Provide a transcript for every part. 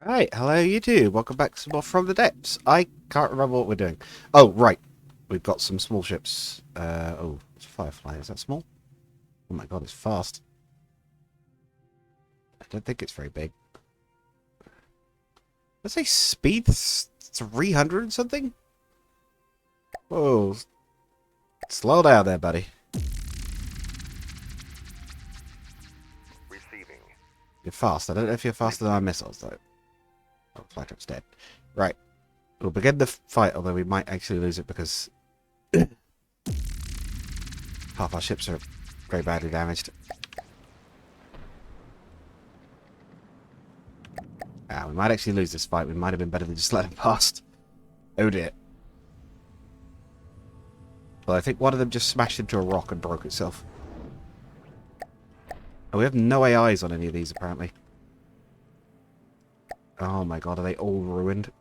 Right, hello YouTube. Welcome back to some more From the Depths. I can't remember what we're doing. Oh, right. We've got some small ships. Oh, it's Firefly. Is that small? Oh my god, it's fast. I don't think it's very big. Let's say speed 300 and something? Whoa. Slow down there, buddy. Receiving. You're fast. I don't know if you're faster than our missiles, though. Oh, Flytrap's dead. Right. We'll begin the fight, although we might actually lose it because half our ships are very badly damaged. Ah, we might actually lose this fight. We might have been better than just letting him past. Oh dear. Well, I think one of them just smashed into a rock and broke itself. Oh, we have no AIs on any of these, apparently. Oh my god, are they all ruined?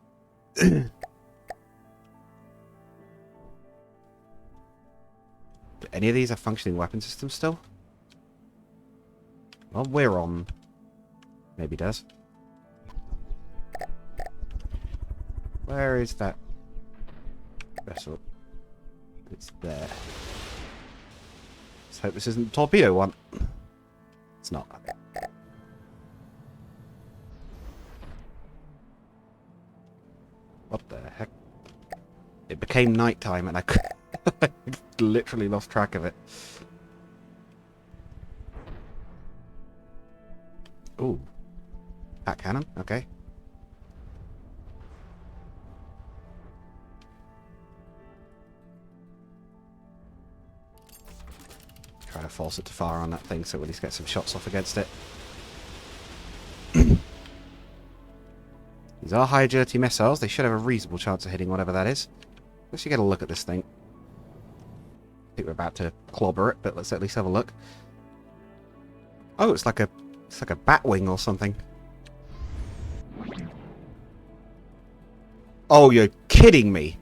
Do any of these have functioning weapon systems still? Well, we're on. Maybe does. Where is that vessel? It's there. Let's hope this isn't the torpedo one. It's not. What the heck? It became nighttime and I literally lost track of it. Ooh. Pack cannon? Okay. Try to force it to fire on that thing so we at least get some shots off against it. These are high agility missiles. They should have a reasonable chance of hitting whatever that is. Let's get a look at this thing. I think we're about to clobber it, but let's at least have a look. Oh, it's like a bat wing or something. Oh, you're kidding me.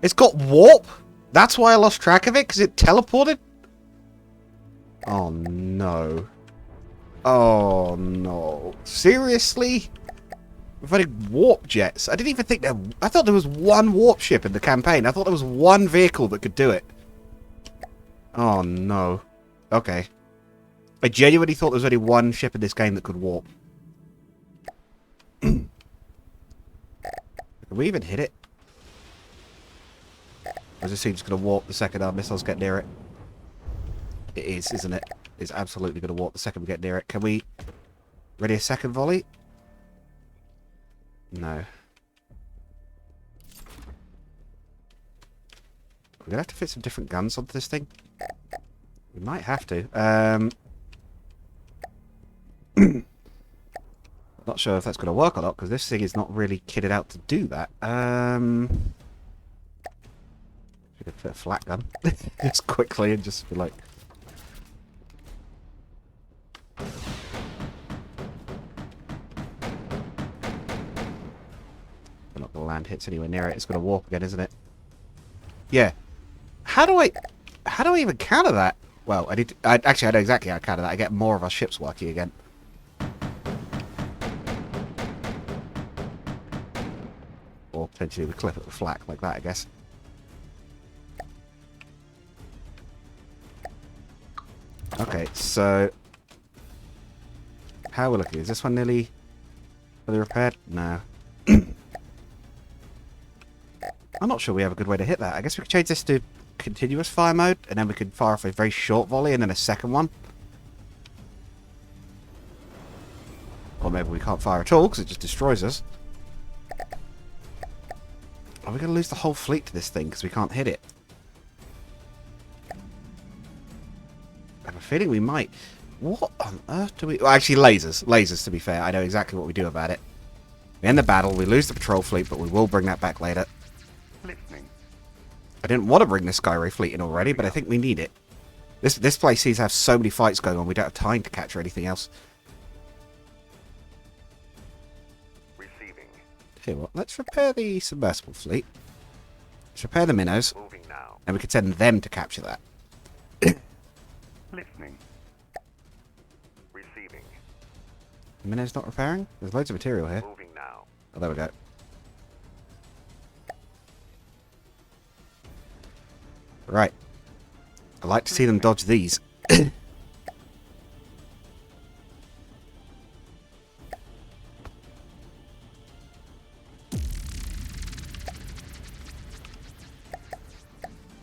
It's got warp? That's why I lost track of it? Because it teleported? Oh, no. Oh, no. Seriously? We've had warp jets. I didn't even think that... I thought there was one warp ship in the campaign. I thought there was one vehicle that could do it. Oh, no. Okay. I genuinely thought there was only one ship in this game that could warp. Can we even hit it? Or is this thing just going to warp the second our missiles get near it? It is, isn't it? It's absolutely going to warp the second we get near it. Can we... Ready a second volley? No. We're going to have to fit some different guns onto this thing. We might have to. Not sure if that's going to work or not, because this thing is not really kitted out to do that. Should have put a flat gun. Just quickly and just be like... We're not going to land hits anywhere near it. It's going to warp again, isn't it? Yeah. How do I even counter that? Well, actually, I know exactly how to counter that. I get more of our ships working again. Or potentially we clip it with flak like that, I guess. Okay, so... How are we looking? Is this one nearly fully repaired? No. I'm not sure we have a good way to hit that. I guess we could change this to continuous fire mode, and then we could fire off a very short volley and then a second one. Or maybe we can't fire at all because it just destroys us. Are we going to lose the whole fleet to this thing because we can't hit it? I have a feeling we might. What on earth do we... Well, actually, lasers. Lasers, to be fair. I know exactly what we do about it. We end the battle, we lose the patrol fleet, but we will bring that back later. Listening. I didn't want to bring the Skyray fleet in already, but I think we need it. This place seems to have so many fights going on, we don't have time to capture anything else. Receiving. Here, what? Let's repair the submersible fleet. Let's repair the minnows, Moving now. and we could send them to capture that. Listening. Receiving. Minnow's not repairing? There's loads of material here. Moving now. Oh, there we go. Right. I like to see them dodge these.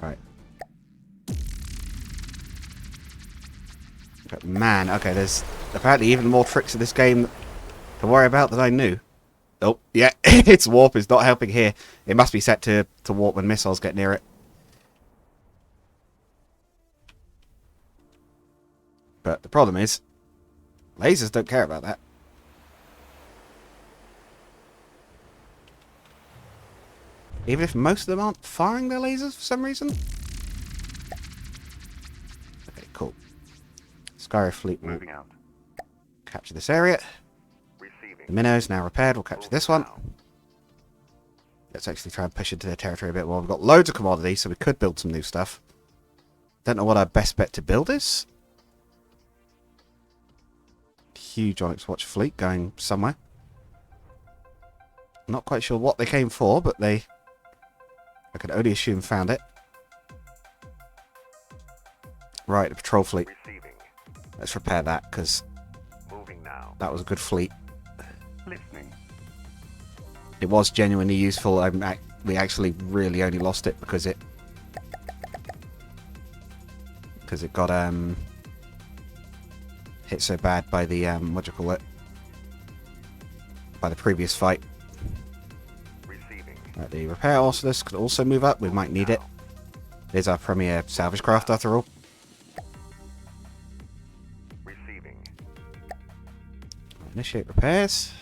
Right. But man, okay, there's apparently even more tricks in this game to worry about than I knew. Oh, yeah, its warp is not helping here. It must be set to warp when missiles get near it. But the problem is, lasers don't care about that. Even if most of them aren't firing their lasers for some reason. Okay, cool. Skyro fleet will Moving out. capture this area. Receiving. The Minnow's now repaired. We'll capture this one. Now. Let's actually try and push into their territory a bit more. We've got loads of commodities, so we could build some new stuff. Don't know what our best bet to build is. Huge Onyx Watch fleet going somewhere. Not quite sure what they came for, but they, I could only assume, found it. Right, the patrol fleet. Receiving. Let's repair that, because Moving now. that was a good fleet. Listening. It was genuinely useful. We actually really only lost it because it got hit so bad by the what do you call it? By the previous fight. Receiving. Right, the repair Orsulus could also move up. We might need it. It is our premier salvage craft after all. Receiving. Initiate repairs.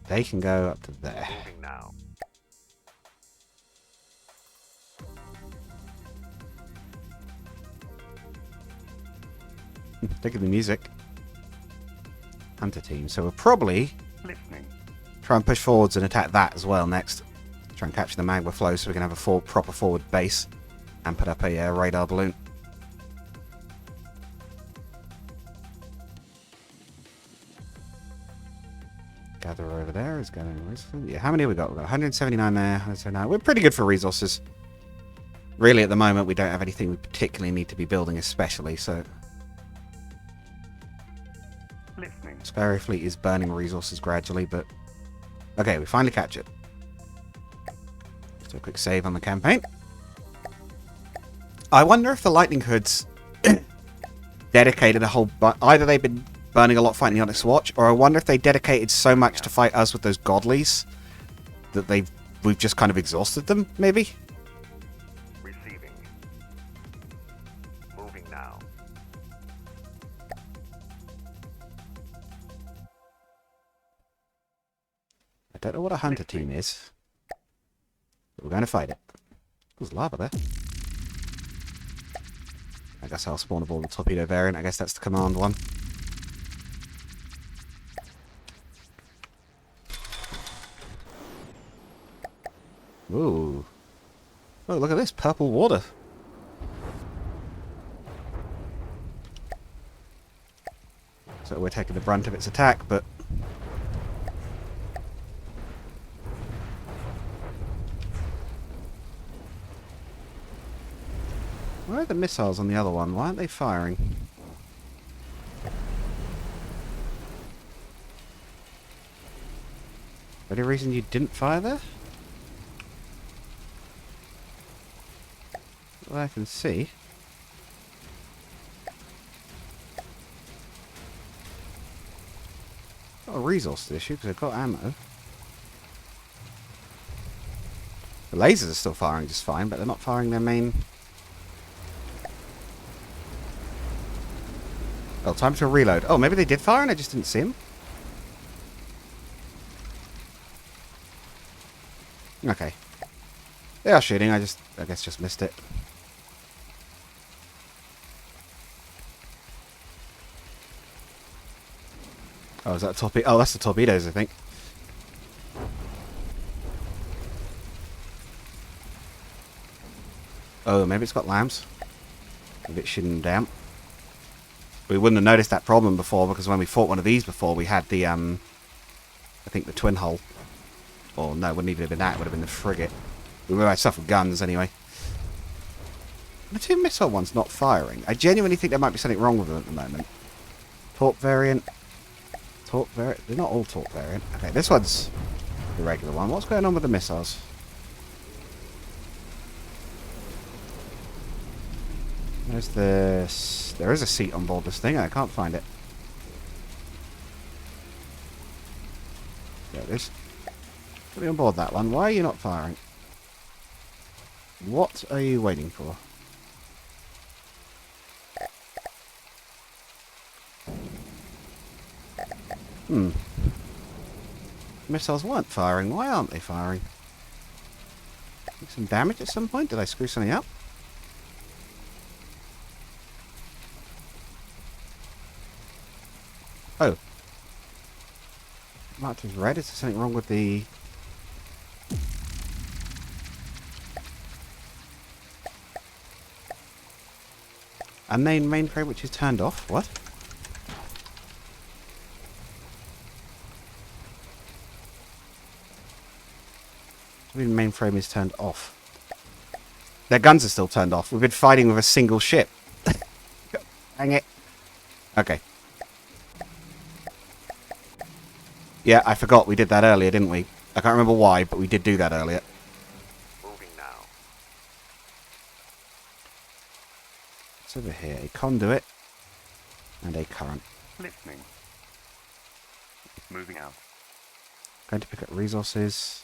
They can go up to there. Moving now. Look at the music. Hunter team. So we'll probably Listening. try and push forwards and attack that as well next. Try and capture the magma flow so we can have a proper forward base and put up a radar balloon. Gather over there is going. Yeah, how many have we got? We've got 179 there. 179. We're pretty good for resources. Really, at the moment, we don't have anything we particularly need to be building, especially. So, Listening. Sparrow fleet is burning resources gradually, but okay, we finally captured. Just do a quick save on the campaign. I wonder if the Lightning Hoods dedicated a whole. Either they've been burning a lot fighting the Onyx Watch, or I wonder if they dedicated so much to fight us with those godlies that we've just kind of exhausted them, maybe? Receiving. Moving now. I don't know what a hunter team is, but we're going to fight it. There's lava there. I guess I'll spawn aboard the torpedo variant. I guess that's the command one. Ooh. Oh, look at this. Purple water. So we're taking the brunt of its attack, but... Where are the missiles on the other one? Why aren't they firing? Any reason you didn't fire there? Well, I can see. Got a resource issue because I've got ammo. The lasers are still firing just fine, but they're not firing their main... Oh, time to reload. Oh, maybe they did fire and I just didn't see them? Okay. They are shooting, I guess just missed it. Oh, is that a torpedo? Oh, that's the torpedoes, I think. Oh, maybe it's got lambs. Maybe it's shooting them down. We wouldn't have noticed that problem before, because when we fought one of these before, we had the, I think the twin hull. Or no, it wouldn't even have been that, it would have been the frigate. We would have had stuff with guns anyway. The two missile ones not firing. I genuinely think there might be something wrong with them at the moment. Torque variant. Torque variant. They're not all torque variant. Okay, this one's the regular one. What's going on with the missiles? There's this. There is a seat on board this thing. I can't find it. There it is. Put me on board that one. Why are you not firing? What are you waiting for? Missiles weren't firing. Why aren't they firing? Take some damage at some point? Did I screw something up? Oh. Marked as red. Is there something wrong with the... unnamed mainframe which is turned off? What? I mean, mainframe is turned off. Their guns are still turned off. We've been fighting with a single ship. Hang it. Okay. Yeah, I forgot we did that earlier, didn't we? I can't remember why, but we did do that earlier. Moving now. What's over here? A conduit and a current. Listening. Moving out. Going to pick up resources.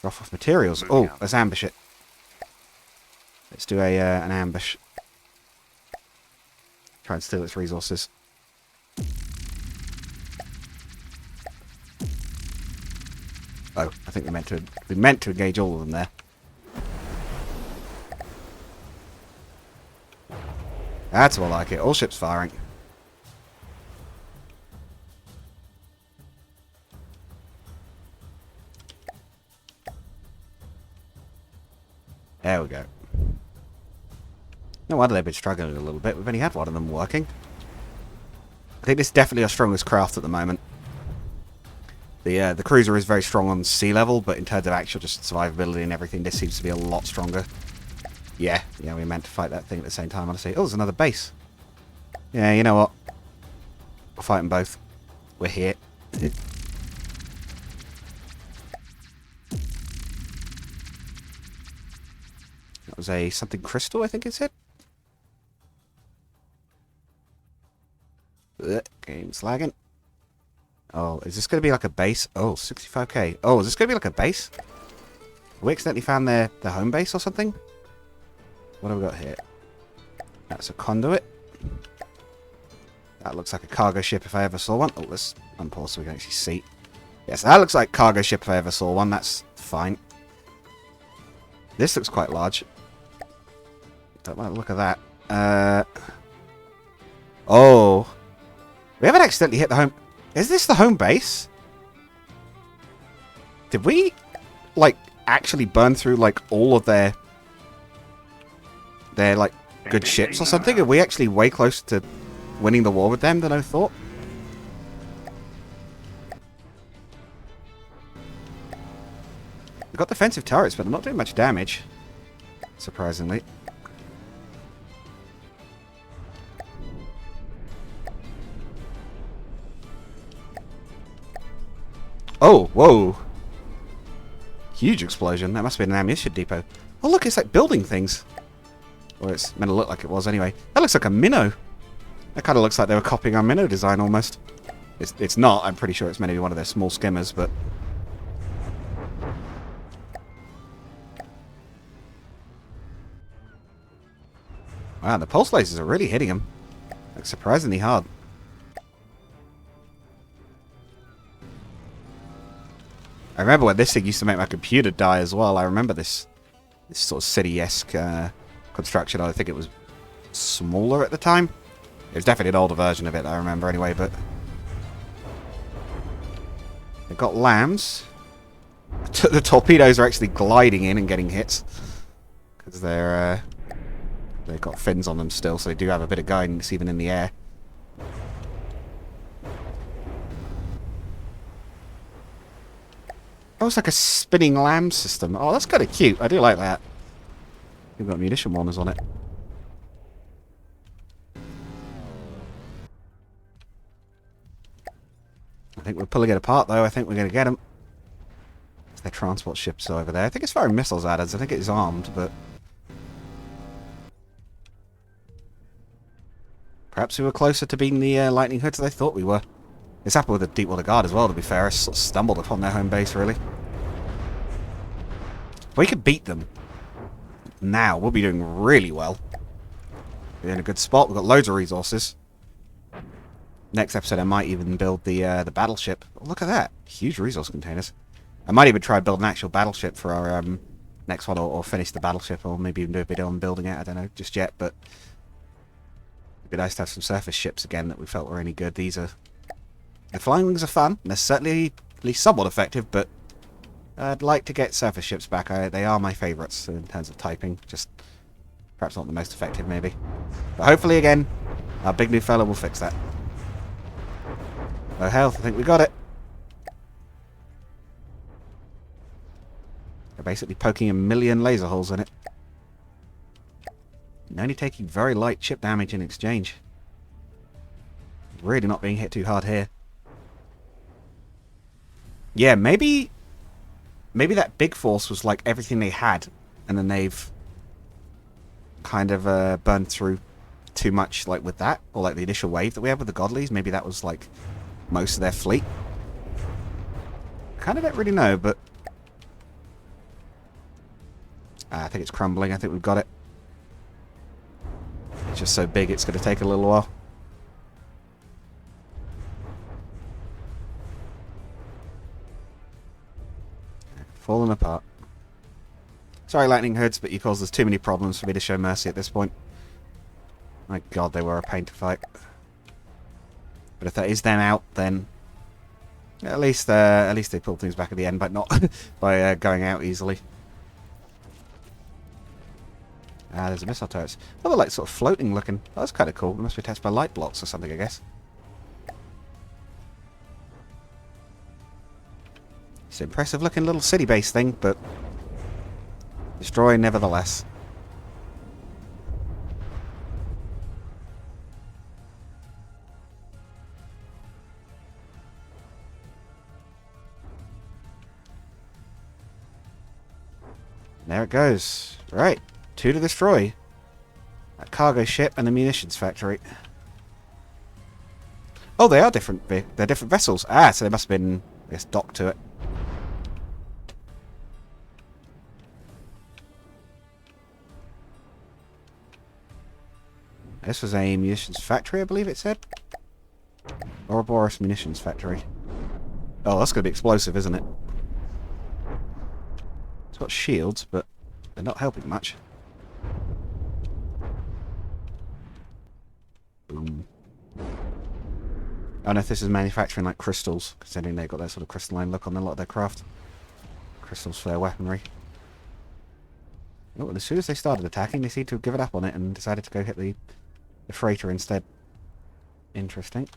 Drop off materials. Moving Oh, out. let's ambush it. Let's do a an ambush. Try and steal its resources. Oh, I think we meant to engage all of them there. That's more like it. All ships firing. There we go. No wonder they've been struggling a little bit. We've only had one of them working. I think this is definitely our strongest craft at the moment. The cruiser is very strong on sea level, but in terms of actual just survivability and everything, this seems to be a lot stronger. Yeah, we meant to fight that thing at the same time, honestly. Oh, there's another base. Yeah, you know what? We'll fight them both. We're here. That was a something crystal, I think it said. Game's lagging. Oh, is this going to be like a base? Oh, 65k. Oh, is this going to be like a base? Have we accidentally found their home base or something? What have we got here? That's a conduit. That looks like a cargo ship if I ever saw one. Oh, let's unpause so we can actually see. Yes, that looks like cargo ship if I ever saw one. That's fine. This looks quite large. Don't want to look at that. Oh. We haven't accidentally hit the home... Is this the home base? Did we, like, actually burn through, like, all of their like, good ships or something? Are we actually way closer to winning the war with them than I thought? We've got defensive turrets, but they're not doing much damage. Surprisingly. Oh, whoa. Huge explosion. That must be an ammunition depot. Oh, look, it's like building things. Or it's meant to look like it was anyway. That looks like a minnow. That kind of looks like they were copying our minnow design almost. It's not. I'm pretty sure it's meant to be one of their small skimmers, but... Wow, the pulse lasers are really hitting them. Like, surprisingly hard. I remember when this thing used to make my computer die as well. I remember this sort of city-esque construction. I think it was smaller at the time. It was definitely an older version of it, I remember anyway, but... They've got lambs. The torpedoes are actually gliding in and getting hits. Because they've got fins on them still, so they do have a bit of guidance even in the air. Oh, it's like a spinning lamb system. Oh, that's kind of cute. I do like that. We've got munition warners on it. I think we're pulling it apart, though. I think we're going to get them. Their transport ships over there. I think it's firing missiles at us. I think it is armed, but... Perhaps we were closer to being the lightning hoods than I thought we were. It's happened with the Deepwater Guard as well, to be fair. I sort of stumbled upon their home base, really. We could beat them. Now, we'll be doing really well. We're in a good spot. We've got loads of resources. Next episode, I might even build the battleship. Oh, look at that. Huge resource containers. I might even try to build an actual battleship for our next one, or finish the battleship, or maybe even do a video on building it. I don't know just yet, but it'd be nice to have some surface ships again that we felt were any good. The flying wings are fun. They're certainly at least somewhat effective, but I'd like to get surface ships back. They are my favourites in terms of typing. Just perhaps not the most effective, maybe. But hopefully, again, our big new fella will fix that. Low health. I think we got it. They're basically poking a million laser holes in it. And only taking very light chip damage in exchange. Really not being hit too hard here. Yeah, maybe that big force was like everything they had, and then they've kind of burned through too much, like with that, or like the initial wave that we had with the Godlies. Maybe that was like most of their fleet. Kind of don't really know, but I think it's crumbling. I think we've got it. It's just so big, it's going to take a little while. Falling apart. Sorry, lightning hoods, but you caused us too many problems for me to show mercy at this point. My god, they were a pain to fight. But if that is them out, then at least they pulled things back at the end, but not by going out easily. There's a missile turrets. Oh, they're like sort of floating looking. Oh, that's kind of cool. They must be attached by light blocks or something, I guess. It's an impressive looking little city base thing, but destroy nevertheless. There it goes. Right. 2 to destroy. A cargo ship and a munitions factory. Oh, they are different. They're different vessels. Ah, so they must have been, I guess, docked to it. This was a munitions factory, I believe it said. Ouroboros munitions factory. Oh, that's going to be explosive, isn't it? It's got shields, but they're not helping much. Boom. I don't know if this is manufacturing like crystals, considering they've got that sort of crystalline look on a lot of their craft. Crystals for their weaponry. Oh, and as soon as they started attacking, they seemed to have given up on it and decided to go hit the freighter instead. Interesting.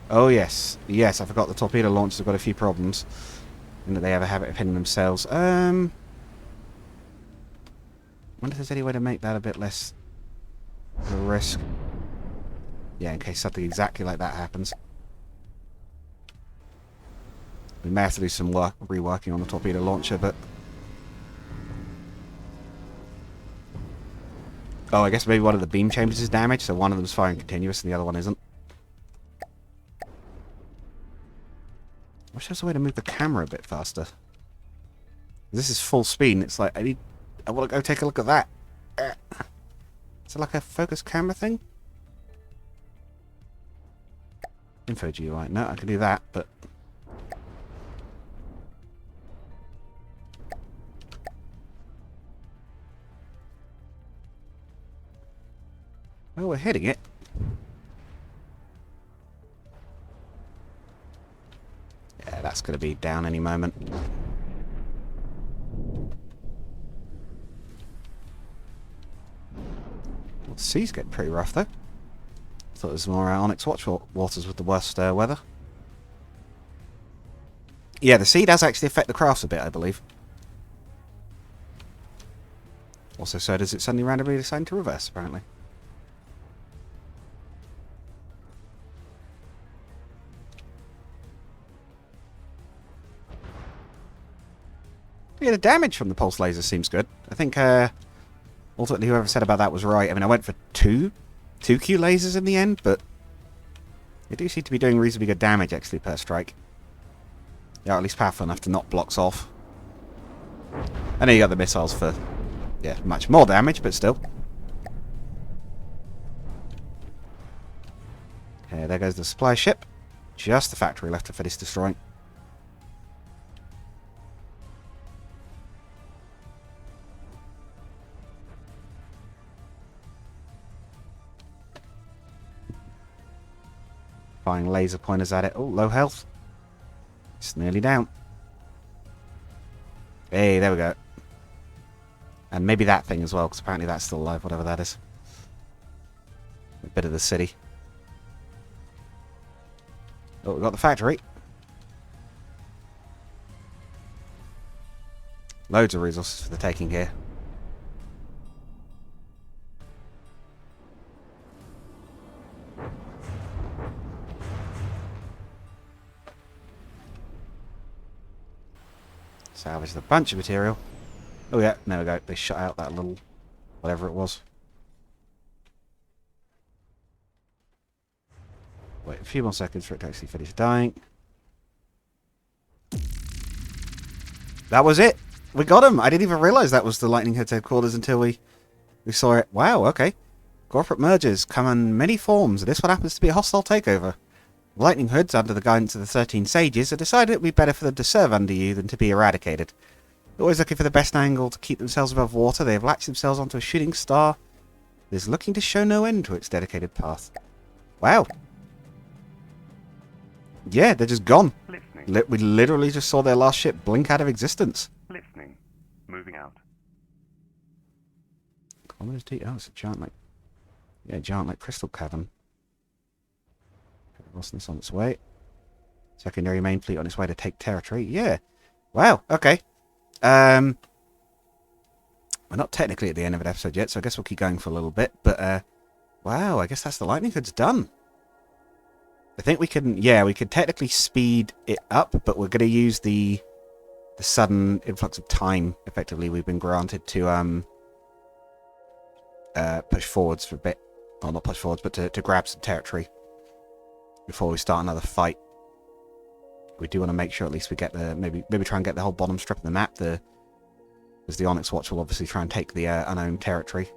Oh yes. Yes, I forgot the torpedo launchers have got a few problems. And that they have a habit of hitting themselves. Wonder if there's any way to make that a bit less of a risk. Yeah, in case something exactly like that happens. We may have to do some reworking on the torpedo launcher, but... Oh, I guess maybe one of the beam chambers is damaged, so one of them's firing continuous and the other one isn't. I wish there was a way to move the camera a bit faster. This is full speed, and it's like, I want to go take a look at that. Is it like a focus camera thing? Info GUI. No, I can do that, but... Well, we're hitting it. Yeah, that's going to be down any moment. The sea's getting pretty rough, though. Thought it was more Onyx Watch waters with the worst weather. Yeah, the sea does actually affect the crafts a bit, I believe. Also, so does it suddenly randomly decide to reverse, apparently. Yeah, the damage from the pulse laser seems good. I think, ultimately, whoever said about that was right. I mean, I went for two Q lasers in the end, but they do seem to be doing reasonably good damage, actually, per strike. Yeah, at least powerful enough to knock blocks off. And then you got the missiles for, yeah, much more damage, but still. Okay, there goes the supply ship. Just the factory left to finish destroying. Firing laser pointers at it. Oh, low health. It's nearly down. Hey, there we go. And maybe that thing as well, because apparently that's still alive, whatever that is. A bit of the city. Oh, we've got the factory. Loads of resources for the taking here. Salvaged a bunch of material. Oh yeah, there we go. They shut out that little whatever it was. Wait a few more seconds for it to actually finish dying. That was it. We got him. I didn't even realise that was the Lightning Head's headquarters until we saw it. Wow, okay. Corporate mergers come in many forms, and this one happens to be a hostile takeover. Lightning Hoods, under the guidance of the 13 Sages, have decided it would be better for them to serve under you than to be eradicated. Always looking for the best angle to keep themselves above water, they have latched themselves onto a shooting star that is looking to show no end to its dedicated path. Wow. Yeah, they're just gone. We literally just saw their last ship blink out of existence. Listening. Moving out. Oh, it's a giant, like... Yeah, giant, like, crystal cavern. Rossness on its way. Secondary main fleet on its way to take territory. Yeah. Wow, okay. We're not technically at the end of an episode yet, so I guess we'll keep going for a little bit. But, wow, I guess that's the Lightning Hood's done. I think we can, yeah, we could technically speed it up, but we're going to use the sudden influx of time, effectively, we've been granted to push forwards for a bit. Well, not push forwards, but to grab some territory before we start another fight. We do want to make sure at least we get the, maybe try and get the whole bottom strip of the map, because the Onyx Watch will obviously try and take the unowned territory.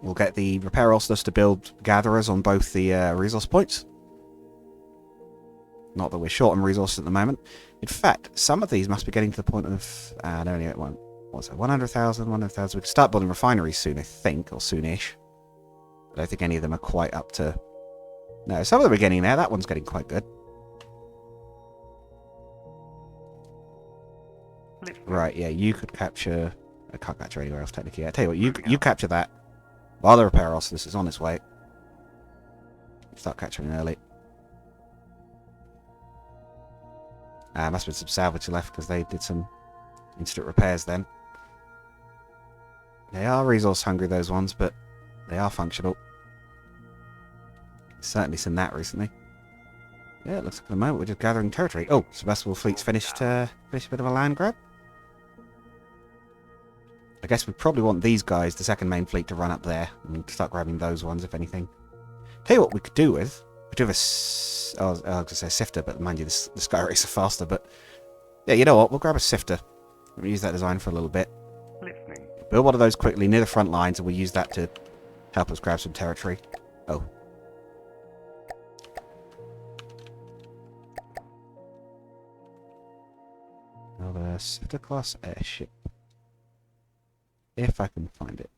We'll get the repair ulsters to build gatherers on both the resource points. Not that we're short on resources at the moment. In fact, some of these must be getting to the point of... no, only at one. What's that? 100,000, 100,000. We can start building refineries soon, I think, or soonish. I don't think any of them are quite up to... No, some of them are getting there. That one's getting quite good. Right, yeah, you could capture... I can't capture anywhere else, technically. I tell you what, you capture that. While the repair ulsters is on its way. Start capturing early. Must have been some salvage left, because they did some instant repairs then. They are resource hungry, those ones, but they are functional. Certainly seen that recently. Yeah, it looks like at the moment we're just gathering territory. Oh, Sebastopol Fleet's finished a bit of a land grab. I guess we probably want these guys, the second main fleet, to run up there and start grabbing those ones, if anything. Tell you what we could do with... We could do with I was going to say a sifter, but mind you, the Sky Racer faster, but... Yeah, you know what? We'll grab a sifter. We'll use that design for a little bit. Listening. Build one of those quickly near the front lines, and we'll use that to help us grab some territory. Oh. Another sifter-class airship. If I can find it.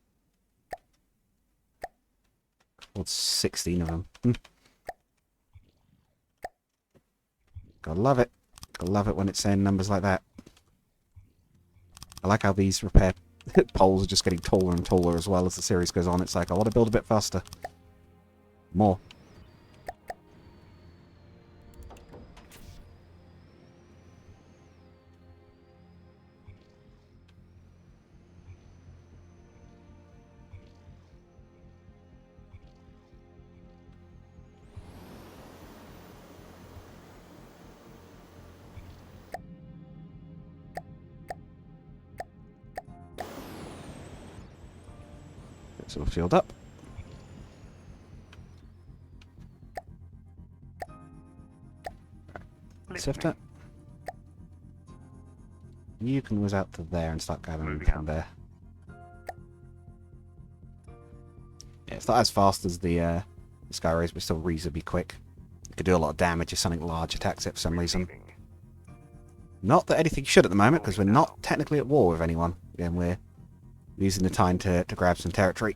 What's 16 of them? Gotta love it. Gotta love it when it's saying numbers like that. I like how these repair Poles are just getting taller and taller as well as the series goes on. It's like, I want to build a bit faster. More. It's all filled up. Sifter. You can whiz out to there and start gathering from there. Yeah, it's not as fast as the Sky Rays, but still reasonably quick. You could do a lot of damage if something large attacks it for some reason. Not that anything should at the moment, because we're not technically at war with anyone. Again, we're using the time to grab some territory.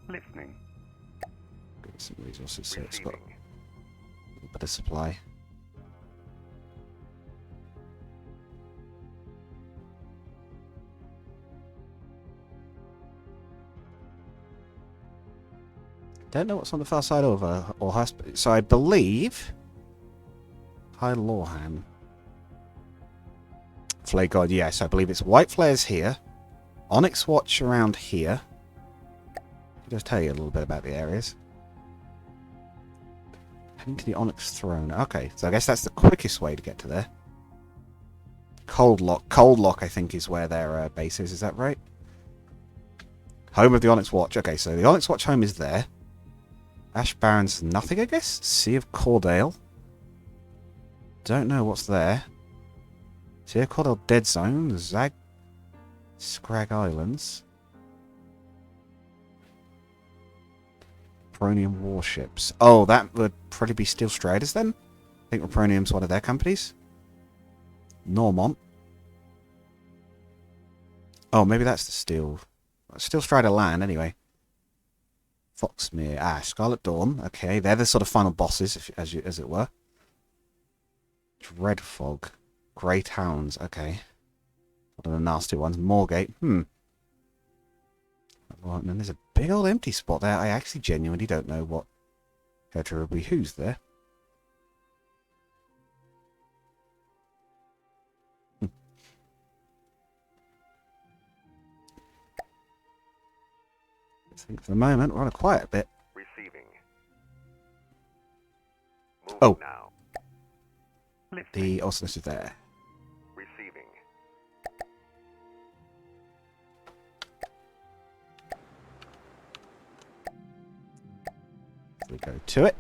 Listening. Get some resources so it's got a bit of supply. Don't know what's on the far side over or so I believe High Lorham. Flay God, yes, I believe it's White Flares here. Onyx Watch around here. I'll just tell you a little bit about the areas. Heading to the Onyx Throne. Okay, so I guess that's the quickest way to get to there. Cold Lock, I think, is where their base is that right? Home of the Onyx Watch. Okay, so the Onyx Watch home is there. Ash Barrens, nothing, I guess. Sea of Cordale. Don't know what's there. Sea of Cordale Dead Zone. Scrag Islands. Repronium Warships. Oh, that would probably be Steel Striders then? I think Repronium's one of their companies. Normont. Oh, maybe that's the Steel Strider land, anyway. Foxmere. Ah, Scarlet Dawn. Okay, they're the sort of final bosses, as it were. Dreadfog. Great Hounds. Okay. One of the nasty ones. Moorgate. Well, and then there's a big old empty spot there. I actually genuinely don't know what territory who's there. I think for the moment we're on a quiet bit. Receiving. Oh. Now. The awesomeness is there. Receiving. We go to it.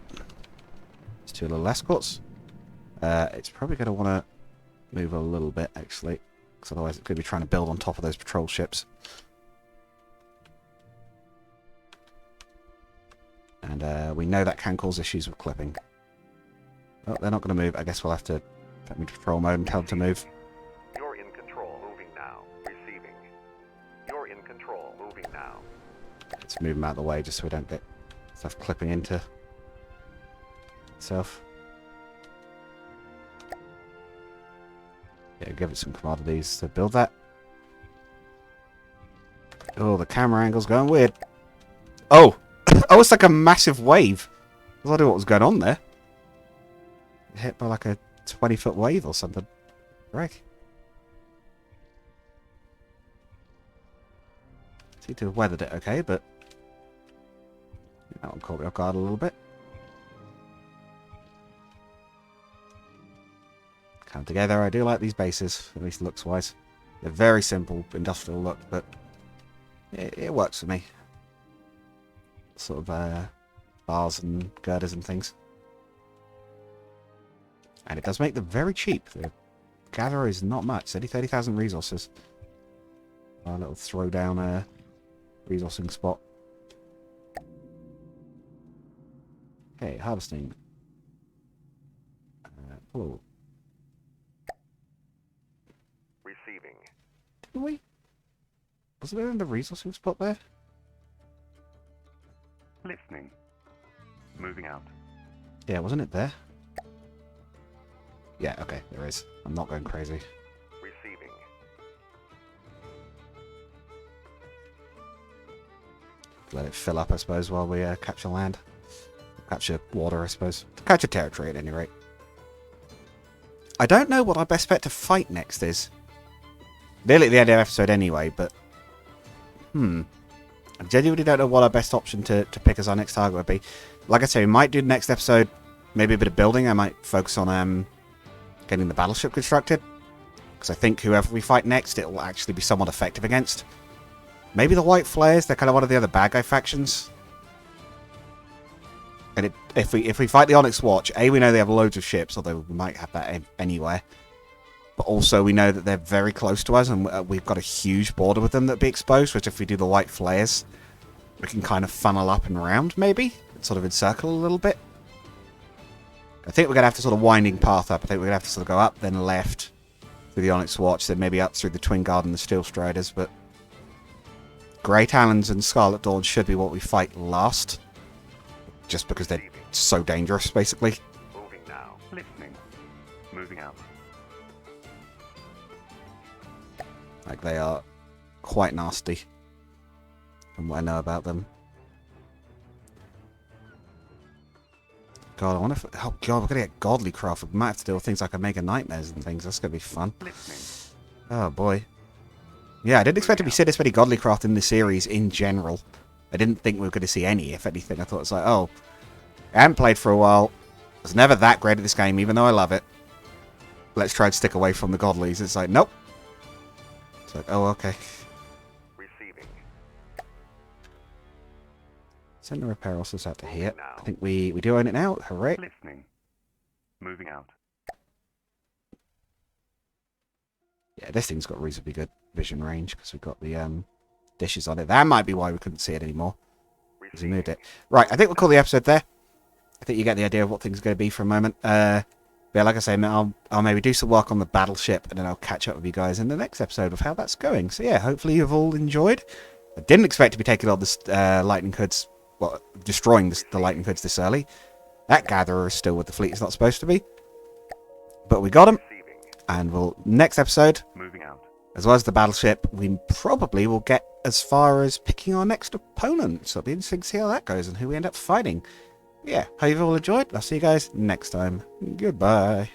It's two little escorts. It's probably going to want to move a little bit, actually, because otherwise it's going to be trying to build on top of those patrol ships. And we know that can cause issues with clipping. Oh, they're not going to move. I guess we'll have to put me to patrol mode and tell them to move. You're in control. Moving now. Receiving. You're in control. Moving now. Let's move them out of the way just so we don't get stuff clipping into itself. Yeah, give it some commodities to build that. Oh, the camera angle's going weird. Oh! Oh, it's like a massive wave. I was wondering what was going on there. Hit by like a 20-foot wave or something. Right. Seem to have weathered it okay, but that one caught me off guard a little bit. Come together. I do like these bases, at least looks-wise. They're very simple, industrial look, but it works for me. Sort of bars and girders and things. And it does make them very cheap. The gatherer is not much. It's only 30,000 resources. Our little throwdown resourcing spot. Okay, harvesting. Oh. Receiving. Didn't we? Wasn't there in the resourcing spot there? Listening. Moving out. Yeah, wasn't it there? Yeah, okay, there is. I'm not going crazy. Receiving. Let it fill up, I suppose, while we capture land. Capture water, I suppose. Capture territory, at any rate. I don't know what our best bet to fight next is. Nearly at the end of the episode anyway, but... I genuinely don't know what our best option to pick as our next target would be. Like I say, we might do the next episode, maybe a bit of building. I might focus on getting the battleship constructed. Because I think whoever we fight next, it will actually be somewhat effective against. Maybe the White Flares, they're kind of one of the other bad guy factions. And if we fight the Onyx Watch, A, we know they have loads of ships, although we might have that anywhere. But also we know that they're very close to us, and we've got a huge border with them that'd be exposed, which if we do the White Flares, we can kind of funnel up and around, maybe? Sort of encircle a little bit. I think we're going to have to sort of winding path up. I think we're going to have to sort of go up, then left through the Onyx Watch, then maybe up through the Twin Guard and the Steel Striders, but... Grey Talons and Scarlet Dawn should be what we fight last. Just because they're so dangerous, basically. Moving now. Listening. Moving out. Like, they are quite nasty. From what I know about them. God, I wonder if... Oh, God, we're going to get Godly Craft. We might have to deal with things like Omega Nightmares and things. That's going to be fun. Listening. Oh, boy. Yeah, I didn't expect to be seeing this many Godly Craft in the series in general. I didn't think we were going to see any, if anything. I thought it was like, oh, I haven't played for a while. I was never that great at this game, even though I love it. Let's try and stick away from the Godlies. It's like, nope. It's like, oh, okay. Receiving. Send the repair officers out to here. I think we do own it now. Hooray. Listening. Moving out. Yeah, this thing's got reasonably good vision range because we've got the dishes on it. That might be why we couldn't see it anymore. Because we moved it. Right, I think we'll call the episode there. I think you get the idea of what things are going to be for a moment. But yeah, like I say, I'll maybe do some work on the battleship, and then I'll catch up with you guys in the next episode of how that's going. So yeah, hopefully you've all enjoyed. I didn't expect to be taking on the lightning hoods, well, destroying the lightning hoods this early. That gatherer is still with the fleet. It's not supposed to be. But we got him. And we'll, next episode, Moving out. as well as the battleship, we probably will get as far as picking our next opponent. So it'll be interesting to see how that goes and who we end up fighting. Yeah, hope you've all enjoyed. I'll see you guys next time. Goodbye.